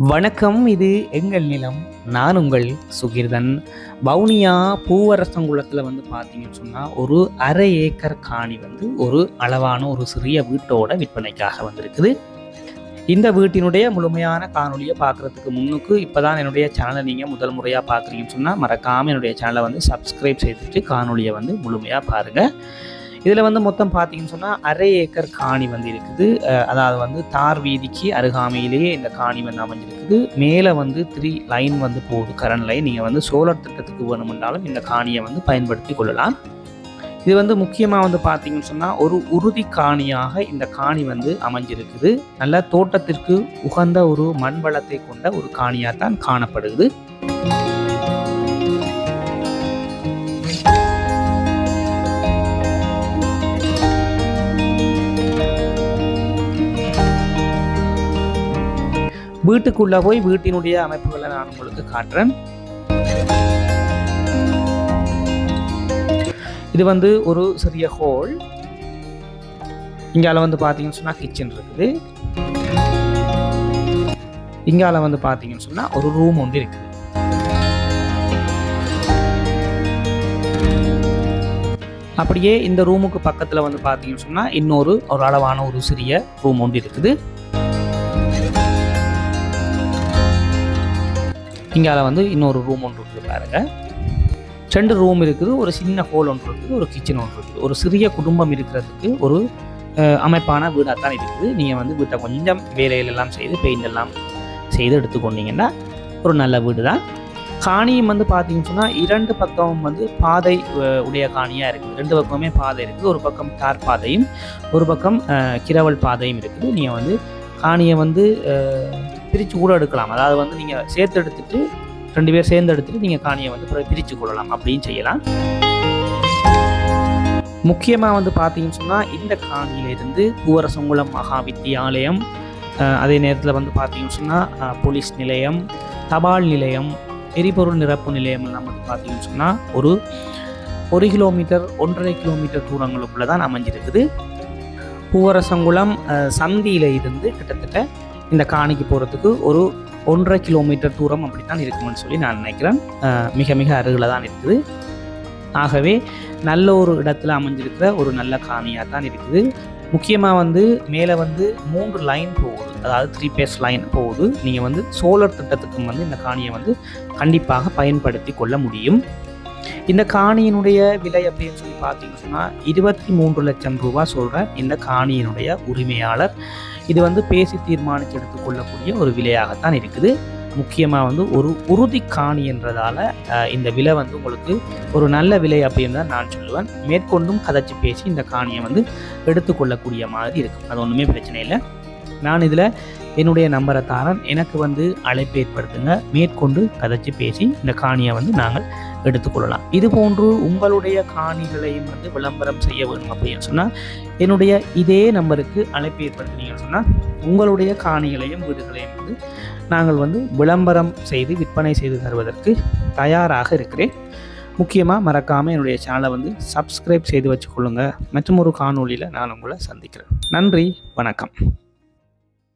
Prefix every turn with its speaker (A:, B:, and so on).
A: வணக்கம். இது எங்கள் நிலம். நான் உங்கள் சுகிர்தன். வவுனியா பூவரசங்குளத்தில் பார்த்தீங்கன்னு சொன்னால் ஒரு அரை ஏக்கர் காணி ஒரு அளவான ஒரு சிறிய வீட்டோட விற்பனைக்காக வந்திருக்குது. இந்த வீட்டினுடைய முழுமையான காணொலியை பார்க்குறதுக்கு முன்னுக்கு இப்போ தான் என்னுடைய சேனலை நீங்கள் முதல் முறையாக பார்க்குறீங்கன்னு சொன்னால் மறக்காமல் என்னுடைய சேனலை சப்ஸ்கிரைப் செய்துட்டு காணொலியை முழுமையாக பாருங்கள். இதில் மொத்தம் பார்த்தீங்கன்னு சொன்னால் அரை ஏக்கர் காணி இருக்குது. அதாவது தார் வீதிக்கு அருகாமையிலேயே இந்த காணி அமைஞ்சிருக்குது. மேலே 3 லைன் போகுது, கரண்ட் லைன். நீங்கள் சோலார் திட்டத்துக்கு வேணுமென்றாலும் இந்த காணியை பயன்படுத்தி கொள்ளலாம். இது முக்கியமாக பார்த்தீங்கன்னு சொன்னால் ஒரு உறுதி காணியாக இந்த காணி அமைஞ்சிருக்குது. நல்ல தோட்டத்திற்கு உகந்த ஒரு மண் வளத்தை கொண்ட ஒரு காணியாக தான் காணப்படுது. வீட்டுக்குள்ளே போய் வீட்டினுடைய அமைப்புகளை நான் உங்களுக்கு காட்டுறேன். இது ஒரு சிறிய ஹோல். இங்கால பார்த்தீங்கன்னு சொன்னால் கிச்சன் இருக்குது. இங்கால பார்த்தீங்கன்னு சொன்னால் ஒரு ரூம் ஒன்று இருக்குது. அப்படியே இந்த ரூமுக்கு பக்கத்தில் பார்த்தீங்கன்னு சொன்னால் இன்னொரு அளவான ஒரு சிறிய ரூம் ஒன்று இருக்குது. இங்கால இன்னொரு ரூம் ஒன்று இருக்குது பாருங்க. 2 ரூம் இருக்குது, ஒரு சின்ன ஹோல் ஒன்று இருக்குது, ஒரு கிச்சன் ஒன்று இருக்குது. ஒரு சிறிய குடும்பம் இருக்கிறதுக்கு ஒரு அமைப்பான வீடாக தான் இருக்குது. நீங்கள் வீட்டை கொஞ்சம் வேலையிலெல்லாம் செய்து பெயிண்ட் எல்லாம் செய்து எடுத்துக்கொண்டீங்கன்னா ஒரு நல்ல வீடு தான். காணியும் பார்த்தீங்கன்னு சொன்னால் 2 பக்கம் பாதை உடைய காணியாக இருக்குது. 2 பக்கமே பாதை இருக்குது. ஒரு பக்கம் தார் பாதையும் ஒரு பக்கம் கிரவல் பாதையும் இருக்குது. நீங்கள் காணியை பிரித்து கூட எடுக்கலாம். அதாவது நீங்கள் சேர்த்து எடுத்துட்டு 2 பேர் சேர்ந்து எடுத்துட்டு நீங்கள் காணியை பிரித்து கொள்ளலாம், அப்படின்னு செய்யலாம். முக்கியமாக பார்த்தீங்கன்னு சொன்னால் இந்த காணியிலிருந்து பூவரசங்குளம் மகா வித்தியாலயம், அதே நேரத்தில் பார்த்தீங்கன்னு சொன்னால் போலீஸ் நிலையம், தபால் நிலையம், எரிபொருள் நிரப்பு நிலையம் எல்லாம் பார்த்தீங்கன்னு சொன்னால் ஒரு 1 கிலோமீட்டர் 1.5 கிலோமீட்டர் தூரங்களுக்குள்ளே தான் அமைஞ்சிருக்குது. பூவரசங்குளம் சந்தியில் இருந்து கிட்டத்தட்ட இந்த காணிக்கு போகிறதுக்கு ஒரு 1.5 கிலோமீட்டர் தூரம் அப்படித்தான் இருக்குமென்னு சொல்லி நான் நினைக்கிறேன். மிக மிக அருகில் தான் இருக்குது. ஆகவே நல்ல ஒரு இடத்துல அமைஞ்சிருக்கிற ஒரு நல்ல காணியாக தான் இருக்குது. முக்கியமாக மேலே 3 லைன் போகுது, அதாவது 3 பேஸ் லைன் போகுது. நீங்கள் சோலார் திட்டத்துக்கும் இந்த காணியை கண்டிப்பாக பயன்படுத்தி கொள்ள முடியும். இந்த காணியினுடைய விலை அப்படின்னு சொல்லி பார்த்தீங்கன்னு சொன்னால் 23 லட்சம் ரூபாய் சொல்கிற இந்த காணியினுடைய உரிமையாளர். இது பேசி தீர்மானித்து எடுத்துக்கொள்ளக்கூடிய ஒரு விலையாகத்தான் இருக்குது. முக்கியமாக ஒரு உறுதி காணி என்றதால் இந்த விலை உங்களுக்கு ஒரு நல்ல விலை அப்படின்னு தான் நான் சொல்லுவேன். மேற்கொண்டும் கதைச்சி பேசி இந்த காணியை எடுத்துக்கொள்ளக்கூடிய மாதிரி இருக்கும். அது ஒன்றுமே பிரச்சனை இல்லை. நான் இதில் என்னுடைய நம்பரை தாரன், எனக்கு அழைப்பு ஏற்படுத்துங்க. மேற்கொண்டு கதைச்சி பேசி இந்த காணியை நாங்கள் எடுத்துக்கொள்ளலாம். இது போன்று உங்களுடைய காணிகளையும் விளம்பரம் செய்ய வேணும் அப்படின்னு சொன்னால் என்னுடைய இதே நம்பருக்கு அழைப்பு ஏற்படுத்தினீங்கன்னு சொன்னால் உங்களுடைய காணிகளையும் வீடுகளையும் நாங்கள் விளம்பரம் செய்து விற்பனை செய்து தருவதற்கு தயாராக இருக்கிறேன். முக்கியமாக மறக்காமல் என்னுடைய சேனலை சப்ஸ்கிரைப் செய்து வச்சுக்கொள்ளுங்கள். மற்றும் ஒரு காணொலியில் நான் உங்களை சந்திக்கிறேன். நன்றி, வணக்கம்.